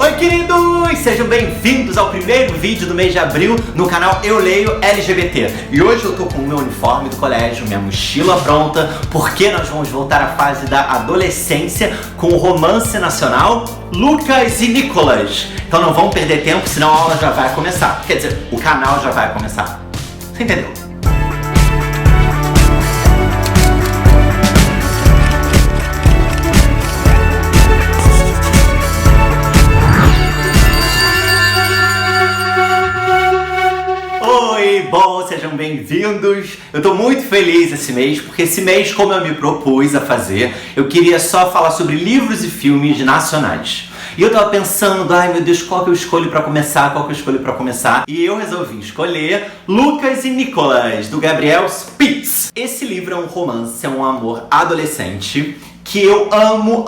Oi, queridos! Sejam bem-vindos ao primeiro vídeo do mês de abril no canal Eu Leio LGBT. E hoje eu tô com o meu uniforme do colégio, minha mochila pronta, porque nós vamos voltar à fase da adolescência com o romance nacional Lucas e Nicolas. Então não vamos perder tempo, senão a aula já vai começar. Quer dizer, o canal já vai começar. Você entendeu? Bom, sejam bem-vindos. Eu tô muito feliz esse mês, porque esse mês, como eu me propus a fazer, eu queria só falar sobre livros e filmes nacionais. E eu tava pensando, ai meu Deus, qual que eu escolho pra começar, E eu resolvi escolher Lucas e Nicolas, do Gabriel Spitz. Esse livro é um romance, é um amor adolescente, que eu amo,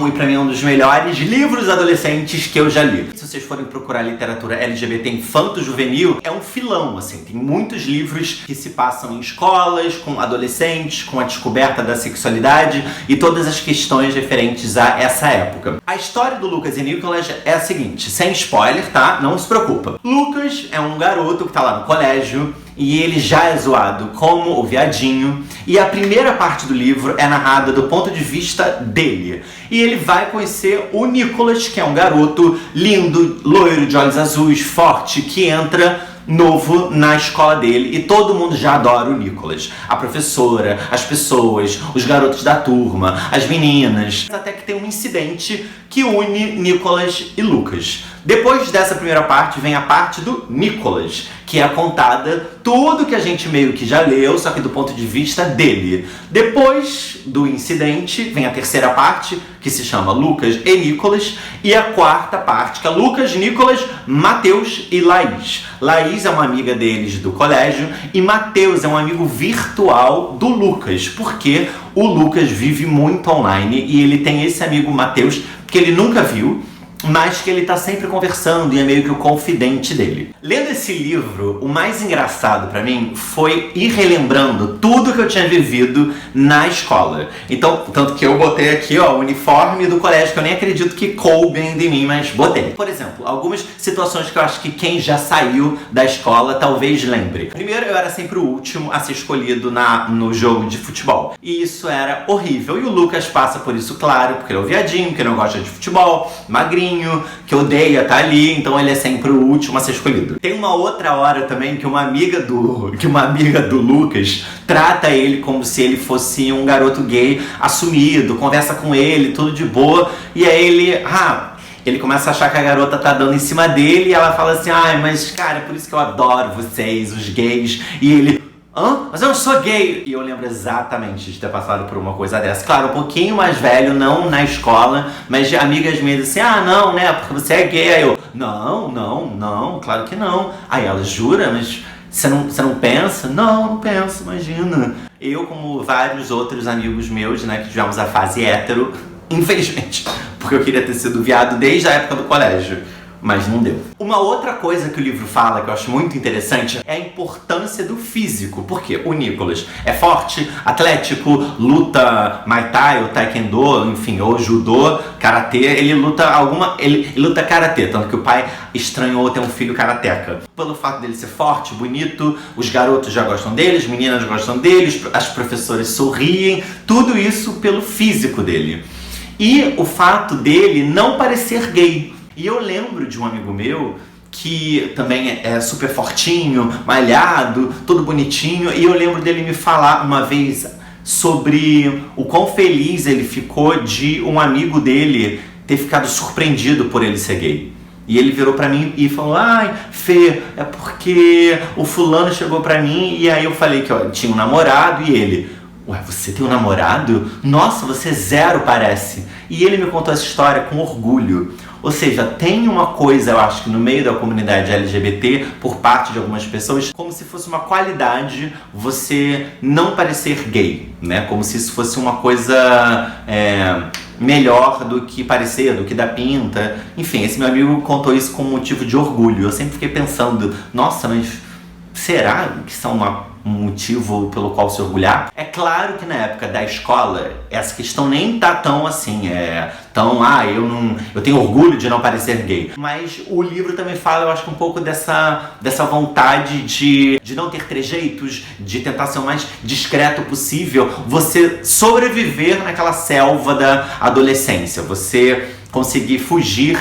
e pra mim é um dos melhores livros adolescentes que eu já li. Se vocês forem procurar literatura LGBT infanto-juvenil, é um filão, assim. Tem muitos livros que se passam em escolas, com adolescentes, com a descoberta da sexualidade e todas as questões referentes a essa época. A história do Lucas e Nicolas é a seguinte, sem spoiler, tá? Não se preocupa. Lucas é um garoto que tá lá no colégio, e ele já é zoado como o viadinho, e a primeira parte do livro é narrada do ponto de vista dele. E ele vai conhecer o Nicolas, que é um garoto lindo, loiro, de olhos azuis, forte, que entra novo na escola dele, e todo mundo já adora o Nicolas. A professora, as pessoas, os garotos da turma, as meninas. Até que tem um incidente que une Nicolas e Lucas. Depois dessa primeira parte vem a parte do Nicolas, que é contada tudo que a gente meio que já leu, só que do ponto de vista dele. Depois do incidente vem a terceira parte, que se chama Lucas e Nicolas, e a quarta parte, que é Lucas, Nicolas, Mateus e Laís. Laís é uma amiga deles do colégio e Mateus é um amigo virtual do Lucas, porque o Lucas vive muito online e ele tem esse amigo Mateus que ele nunca viu, mas que ele tá sempre conversando e é meio que o confidente dele. Lendo esse livro, o mais engraçado pra mim foi ir relembrando tudo que eu tinha vivido na escola. Então, tanto que eu botei aqui, ó, o uniforme do colégio, que eu nem acredito que coube ainda em mim, mas botei. Por exemplo, algumas situações que eu acho que quem já saiu da escola talvez lembre. Primeiro, eu era sempre o último a ser escolhido no jogo de futebol. E isso era horrível. E o Lucas passa por isso, claro, porque ele é o viadinho, que não gosta de futebol, magrinho, que odeia estar ali, então ele é sempre o último a ser escolhido. Tem uma outra hora também que uma amiga do Lucas trata ele como se ele fosse um garoto gay assumido, conversa com ele, tudo de boa, e aí ele começa a achar que a garota tá dando em cima dele, e ela fala assim, ai, mas cara, é por isso que eu adoro vocês, os gays, e ele... Hã? Mas eu não sou gay! E eu lembro exatamente de ter passado por uma coisa dessa. Claro, um pouquinho mais velho, não na escola, mas de amigas minhas assim, ah, não, né, porque você é gay. Aí eu, não, claro que não. Aí ela, jura? Mas você não pensa? Não penso, imagina. Eu, como vários outros amigos meus, né, que tivemos a fase hétero, infelizmente, porque eu queria ter sido viado desde a época do colégio. Mas não deu. Uma outra coisa que o livro fala, que eu acho muito interessante, é a importância do físico. Porque o Nicolas é forte, atlético, luta Muay Thai ou Taekwondo, enfim, ou judô, karatê. Ele luta karatê, tanto que o pai estranhou ter um filho karateca. Pelo fato dele ser forte, bonito, os garotos já gostam dele, as meninas gostam dele, as professoras sorriem, tudo isso pelo físico dele. E o fato dele não parecer gay. E eu lembro de um amigo meu que também é super fortinho, malhado, todo bonitinho, e eu lembro dele me falar uma vez sobre o quão feliz ele ficou de um amigo dele ter ficado surpreendido por ele ser gay. E ele virou pra mim e falou, ai, Fê, é porque o fulano chegou pra mim, e aí eu falei que ó, tinha um namorado, e ele... Ué, você tem um namorado? Nossa, você zero parece. E ele me contou essa história com orgulho. Ou seja, tem uma coisa, eu acho que no meio da comunidade LGBT, por parte de algumas pessoas, como se fosse uma qualidade você não parecer gay, né? Como se isso fosse uma coisa melhor do que parecer, do que dar pinta. Enfim, esse meu amigo contou isso como motivo de orgulho. Eu sempre fiquei pensando, nossa, mas será que isso é uma um motivo pelo qual se orgulhar. É claro que na época da escola, essa questão nem tá tão assim, eu tenho orgulho de não parecer gay. Mas o livro também fala, eu acho que um pouco dessa vontade de não ter trejeitos, de tentar ser o mais discreto possível, você sobreviver naquela selva da adolescência, você conseguir fugir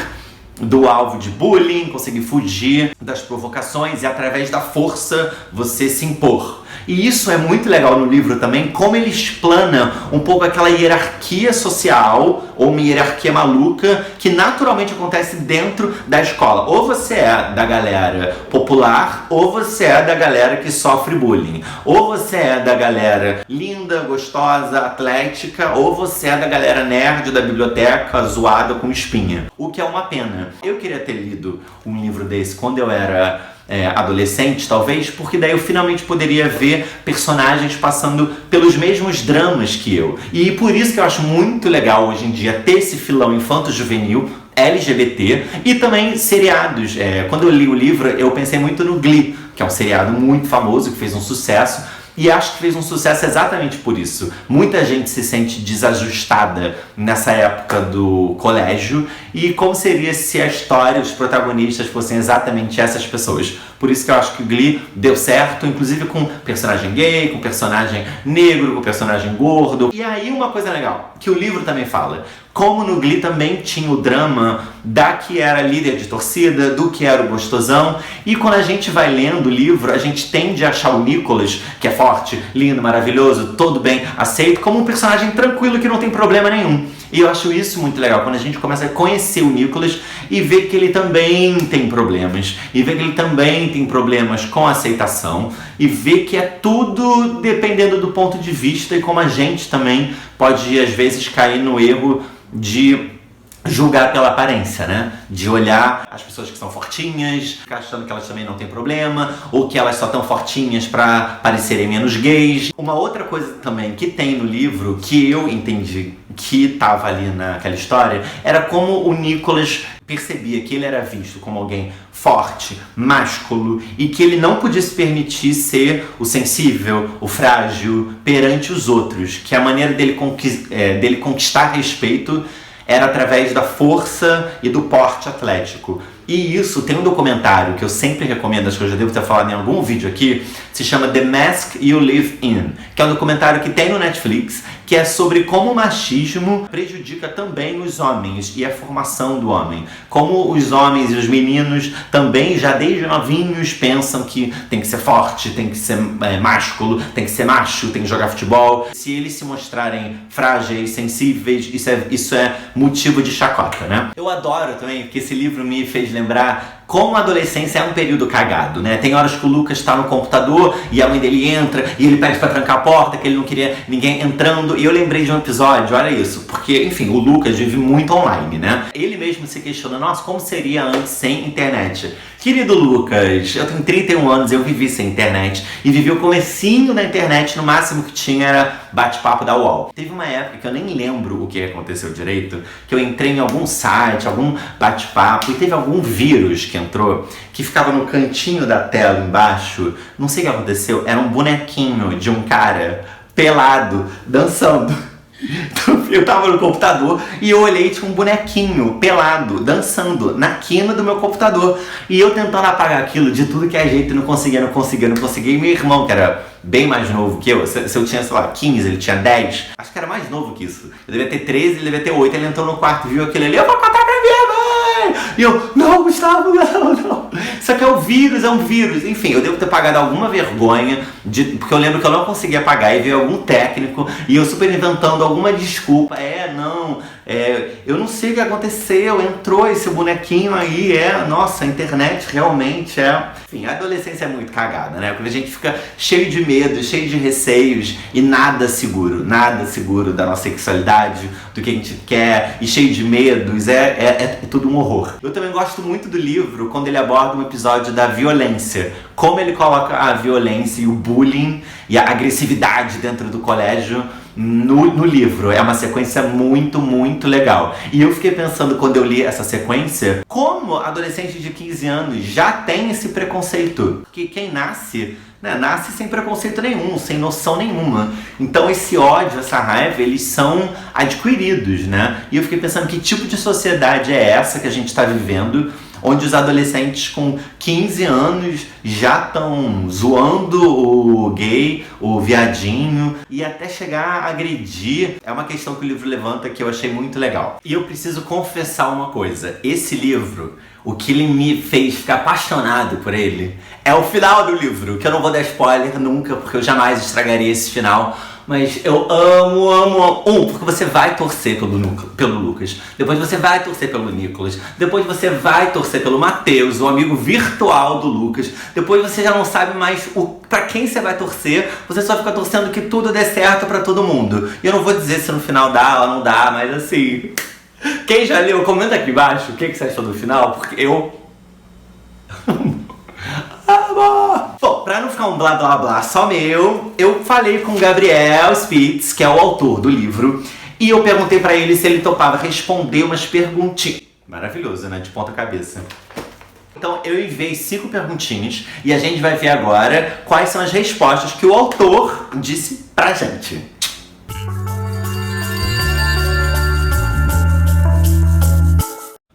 do alvo de bullying, conseguir fugir das provocações e através da força você se impor. E isso é muito legal no livro também, como ele explana um pouco aquela hierarquia social, ou uma hierarquia maluca, que naturalmente acontece dentro da escola. Ou você é da galera popular, ou você é da galera que sofre bullying. Ou você é da galera linda, gostosa, atlética, ou você é da galera nerd da biblioteca, zoada com espinha. O que é uma pena. Eu queria ter lido um livro desse quando eu era adolescente, talvez, porque daí eu finalmente poderia ver personagens passando pelos mesmos dramas que eu. E por isso que eu acho muito legal hoje em dia ter esse filão infanto-juvenil, LGBT, e também seriados. Quando eu li o livro, eu pensei muito no Glee, que é um seriado muito famoso, que fez um sucesso. E acho que fez um sucesso exatamente por isso. Muita gente se sente desajustada nessa época do colégio. E como seria se a história, os protagonistas fossem exatamente essas pessoas? Por isso que eu acho que o Glee deu certo, inclusive com personagem gay, com personagem negro, com personagem gordo. E aí uma coisa legal, que o livro também fala. Como no Glee também tinha o drama da que era líder de torcida, do que era o gostosão. E quando a gente vai lendo o livro, a gente tende a achar o Nicholas, que é forte, lindo, maravilhoso, todo bem aceito, como um personagem tranquilo que não tem problema nenhum. E eu acho isso muito legal, quando a gente começa a conhecer o Nicholas e ver que ele também tem problemas. E ver que ele também tem problemas com a aceitação. E ver que é tudo dependendo do ponto de vista e como a gente também pode, às vezes, cair no erro de julgar pela aparência, né? De olhar as pessoas que são fortinhas, ficar achando que elas também não têm problema, ou que elas só estão fortinhas para parecerem menos gays. Uma outra coisa também que tem no livro, que eu entendi que estava ali naquela história, era como o Nicholas percebia que ele era visto como alguém forte, másculo, e que ele não podia se permitir ser o sensível, o frágil perante os outros, que a maneira dele conquistar respeito era através da força e do porte atlético. E isso tem um documentário que eu sempre recomendo, acho que eu já devo ter falado em algum vídeo aqui, se chama The Mask You Live In, que é um documentário que tem no Netflix, que é sobre como o machismo prejudica também os homens e a formação do homem. Como os homens e os meninos também, já desde novinhos, pensam que tem que ser forte, tem que ser másculo, tem que ser macho, tem que jogar futebol. Se eles se mostrarem frágeis, sensíveis, isso é motivo de chacota, né? Eu adoro também, porque esse livro me fez lembrar como a adolescência é um período cagado, né? Tem horas que o Lucas tá no computador e a mãe dele entra e ele pede pra trancar a porta, que ele não queria ninguém entrando. E eu lembrei de um episódio, olha isso, porque, enfim, o Lucas vive muito online, né? Ele mesmo se questiona, nossa, como seria antes sem internet? Querido Lucas, eu tenho 31 anos, eu vivi sem internet e vivi o comecinho da internet, no máximo que tinha era bate-papo da UOL. Teve uma época que eu nem lembro o que aconteceu direito, que eu entrei em algum site, algum bate-papo e teve algum vírus que entrou, que ficava no cantinho da tela embaixo, não sei o que aconteceu, era um bonequinho de um cara pelado, dançando. Eu tava no computador e eu olhei, tinha um bonequinho pelado, dançando na quina do meu computador. E eu tentando apagar aquilo de tudo que é jeito, não conseguia. E meu irmão, que era bem mais novo que eu, se eu tinha, sei lá, 15, ele tinha 10, acho que era mais novo que isso. Eu devia ter 13, ele devia ter 8, ele entrou no quarto, viu aquilo ali, eu vou contar pra minha mãe! E eu, não, Gustavo, não. Isso aqui é um vírus. Enfim, eu devo ter pagado alguma vergonha, porque eu lembro que eu não conseguia pagar e veio algum técnico e eu super inventando alguma desculpa. Eu não sei o que aconteceu, entrou esse bonequinho aí, nossa, a internet realmente Enfim, a adolescência é muito cagada, né? Porque a gente fica cheio de medo, cheio de receios e nada seguro da nossa sexualidade, do que a gente quer, e cheio de medos, é tudo um horror. Eu também gosto muito do livro quando ele aborda um episódio da violência, como ele coloca a violência e o bullying e a agressividade dentro do colégio no livro. É uma sequência muito, muito legal. E eu fiquei pensando, quando eu li essa sequência, como adolescente de 15 anos já tem esse preconceito. Porque quem nasce né, nasce sem preconceito nenhum, sem noção nenhuma. Então esse ódio, essa raiva, eles são adquiridos, né? E eu fiquei pensando, que tipo de sociedade é essa que a gente está vivendo, onde os adolescentes com 15 anos já estão zoando o gay, o viadinho, e até chegar a agredir. É uma questão que o livro levanta que eu achei muito legal. E eu preciso confessar uma coisa: esse livro, o que ele me fez ficar apaixonado por ele é o final do livro, que eu não vou dar spoiler nunca, porque eu jamais estragaria esse final. Mas eu amo. Porque você vai torcer pelo Lucas. Depois você vai torcer pelo Nicolas. Depois você vai torcer pelo Matheus, o amigo virtual do Lucas. Depois você já não sabe mais pra quem você vai torcer. Você só fica torcendo que tudo dê certo pra todo mundo. E eu não vou dizer se no final dá ou não dá, mas assim... Quem já leu, comenta aqui embaixo o que você achou do final, porque eu... Bom, pra não ficar um blá blá blá só meu, eu falei com o Gabriel Spitz, que é o autor do livro, e eu perguntei pra ele se ele topava responder umas perguntinhas. Maravilhoso, né? De ponta cabeça. Então eu enviei 5 perguntinhas e a gente vai ver agora quais são as respostas que o autor disse pra gente.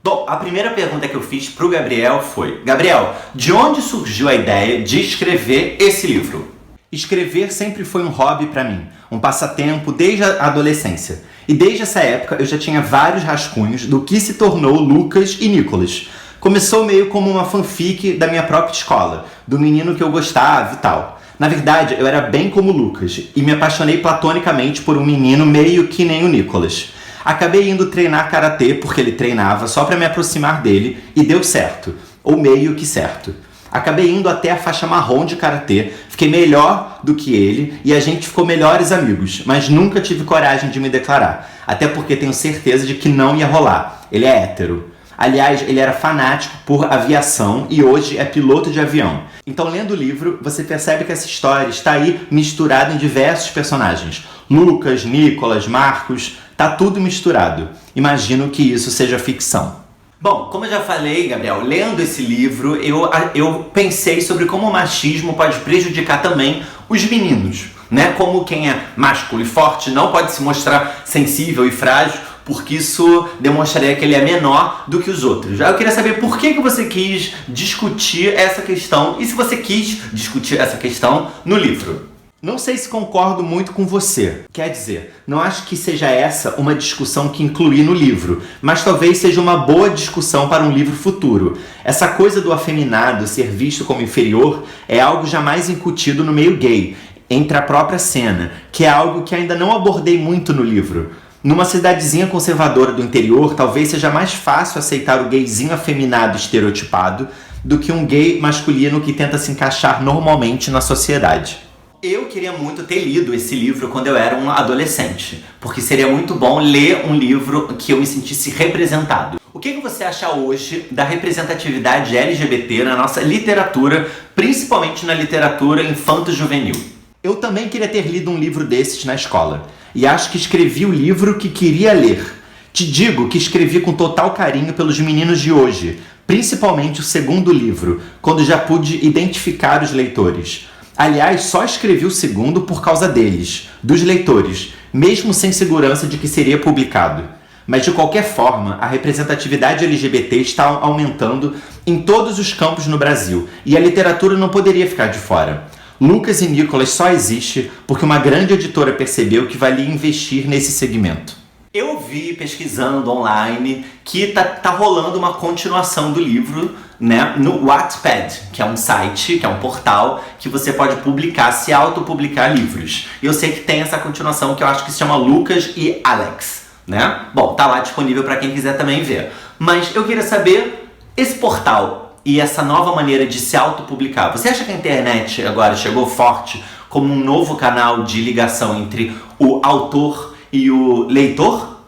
Bom, a primeira pergunta que eu fiz pro Gabriel foi: Gabriel, de onde surgiu a ideia de escrever esse livro? Escrever sempre foi um hobby pra mim, um passatempo desde a adolescência. E desde essa época eu já tinha vários rascunhos do que se tornou Lucas e Nicolas. Começou meio como uma fanfic da minha própria escola, do menino que eu gostava e tal. Na verdade, eu era bem como o Lucas e me apaixonei platonicamente por um menino meio que nem o Nicolas. Acabei indo treinar karatê porque ele treinava só pra me aproximar dele e deu certo, ou meio que certo. Acabei indo até a faixa marrom de karatê, fiquei melhor do que ele e a gente ficou melhores amigos, mas nunca tive coragem de me declarar, até porque tenho certeza de que não ia rolar. Ele é hétero. Aliás, ele era fanático por aviação e hoje é piloto de avião. Então, lendo o livro, você percebe que essa história está aí misturada em diversos personagens. Lucas, Nicolas, Marcos, tá tudo misturado. Imagino que isso seja ficção. Bom, como eu já falei, Gabriel, lendo esse livro, eu pensei sobre como o machismo pode prejudicar também os meninos, né? Como quem é másculo e forte não pode se mostrar sensível e frágil, porque isso demonstraria que ele é menor do que os outros. Eu queria saber por que você quis discutir essa questão e se você quis discutir essa questão no livro. Não sei se concordo muito com você. Quer dizer, não acho que seja essa uma discussão que incluí no livro, mas talvez seja uma boa discussão para um livro futuro. Essa coisa do afeminado ser visto como inferior é algo jamais incutido no meio gay, entre a própria cena, que é algo que ainda não abordei muito no livro. Numa cidadezinha conservadora do interior, talvez seja mais fácil aceitar o gayzinho afeminado estereotipado do que um gay masculino que tenta se encaixar normalmente na sociedade. Eu queria muito ter lido esse livro quando eu era um adolescente, porque seria muito bom ler um livro que eu me sentisse representado. O que você acha hoje da representatividade LGBT na nossa literatura, principalmente na literatura infanto-juvenil? Eu também queria ter lido um livro desses na escola, e acho que escrevi o livro que queria ler. Te digo que escrevi com total carinho pelos meninos de hoje, principalmente o segundo livro, quando já pude identificar os leitores. Aliás, só escrevi o segundo por causa deles, dos leitores, mesmo sem segurança de que seria publicado. Mas de qualquer forma, a representatividade LGBT está aumentando em todos os campos no Brasil, e a literatura não poderia ficar de fora. Lucas e Nicolas só existe porque uma grande editora percebeu que valia investir nesse segmento. Eu vi pesquisando online que tá rolando uma continuação do livro, né, no Wattpad, que é um site, que é um portal que você pode publicar, se autopublicar livros. E eu sei que tem essa continuação que eu acho que se chama Lucas e Alex, né? Bom, tá lá disponível para quem quiser também ver. Mas eu queria saber, esse portal e essa nova maneira de se autopublicar, você acha que a internet agora chegou forte como um novo canal de ligação entre o autor e o leitor?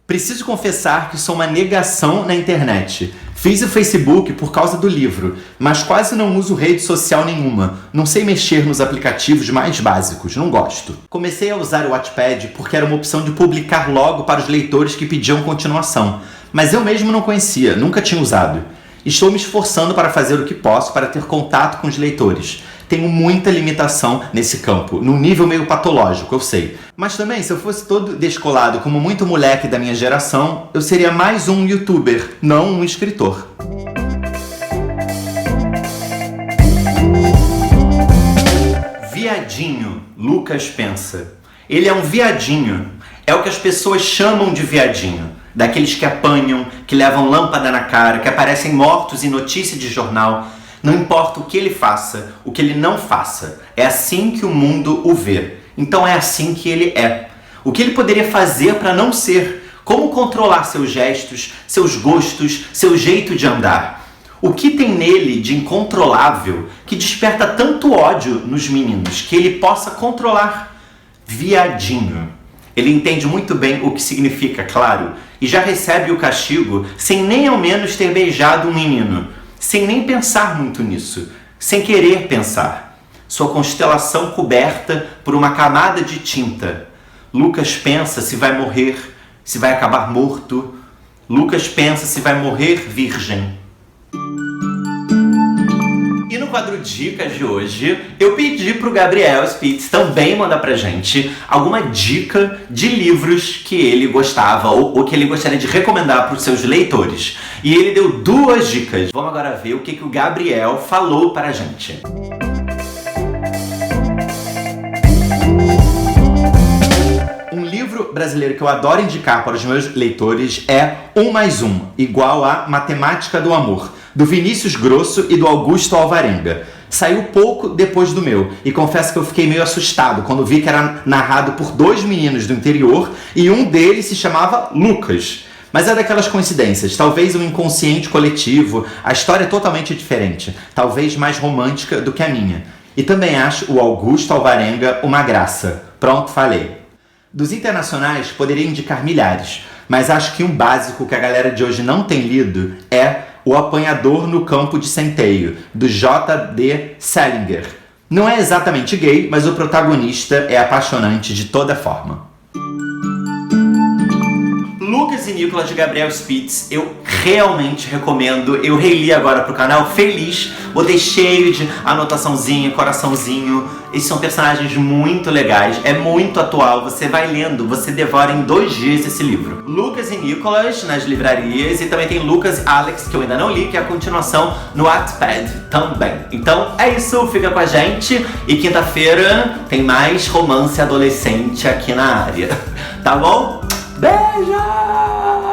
Preciso confessar que sou uma negação na internet. Fiz o Facebook por causa do livro, mas quase não uso rede social nenhuma. Não sei mexer nos aplicativos mais básicos, não gosto. Comecei a usar o Wattpad porque era uma opção de publicar logo para os leitores que pediam continuação. Mas eu mesmo não conhecia, nunca tinha usado. Estou me esforçando para fazer o que posso para ter contato com os leitores. tenho muita limitação nesse campo, num nível meio patológico, eu sei. Mas também, se eu fosse todo descolado como muito moleque da minha geração, eu seria mais um youtuber, não um escritor. Viadinho, Lucas pensa. Ele é um viadinho. É o que as pessoas chamam de viadinho. Daqueles que apanham, que levam lâmpada na cara, que aparecem mortos em notícia de jornal. Não importa o que ele faça, o que ele não faça. É assim que o mundo o vê. Então é assim que ele é. O que ele poderia fazer para não ser? Como controlar seus gestos, seus gostos, seu jeito de andar? O que tem nele de incontrolável que desperta tanto ódio nos meninos que ele possa controlar? Viadinho. Ele entende muito bem o que significa, claro, e já recebe o castigo sem nem ao menos ter beijado um menino, sem nem pensar muito nisso, sem querer pensar. Sua constelação coberta por uma camada de tinta. Lucas pensa se vai morrer, se vai acabar morto. Lucas pensa se vai morrer virgem. E no quadro Dicas de hoje, eu pedi pro Gabriel Spitz também mandar pra gente alguma dica de livros que ele gostava ou que ele gostaria de recomendar pros seus leitores. E ele deu 2 dicas. Vamos agora ver o que o Gabriel falou pra gente. Um livro brasileiro que eu adoro indicar para os meus leitores é 1+1, igual a Matemática do Amor, do Vinícius Grosso e do Augusto Alvarenga. Saiu pouco depois do meu, e confesso que eu fiquei meio assustado quando vi que era narrado por 2 meninos do interior e um deles se chamava Lucas. Mas é daquelas coincidências, talvez um inconsciente coletivo, a história é totalmente diferente, talvez mais romântica do que a minha. E também acho o Augusto Alvarenga uma graça. Pronto, falei. Dos internacionais, poderia indicar milhares, mas acho que um básico que a galera de hoje não tem lido é O Apanhador no Campo de Centeio, do J.D. Salinger. Não é exatamente gay, mas o protagonista é apaixonante de toda forma. Lucas e Nicolas de Gabriel Spitz, eu realmente recomendo. Eu reli agora pro canal feliz, botei cheio de anotaçãozinha, coraçãozinho. Esses são personagens muito legais, é muito atual, você vai lendo, você devora em 2 dias esse livro. Lucas e Nicolas nas livrarias, e também tem Lucas e Alex, que eu ainda não li, que é a continuação no Wattpad também. Então é isso, fica com a gente, e quinta-feira tem mais romance adolescente aqui na área. Tá bom? Beijo!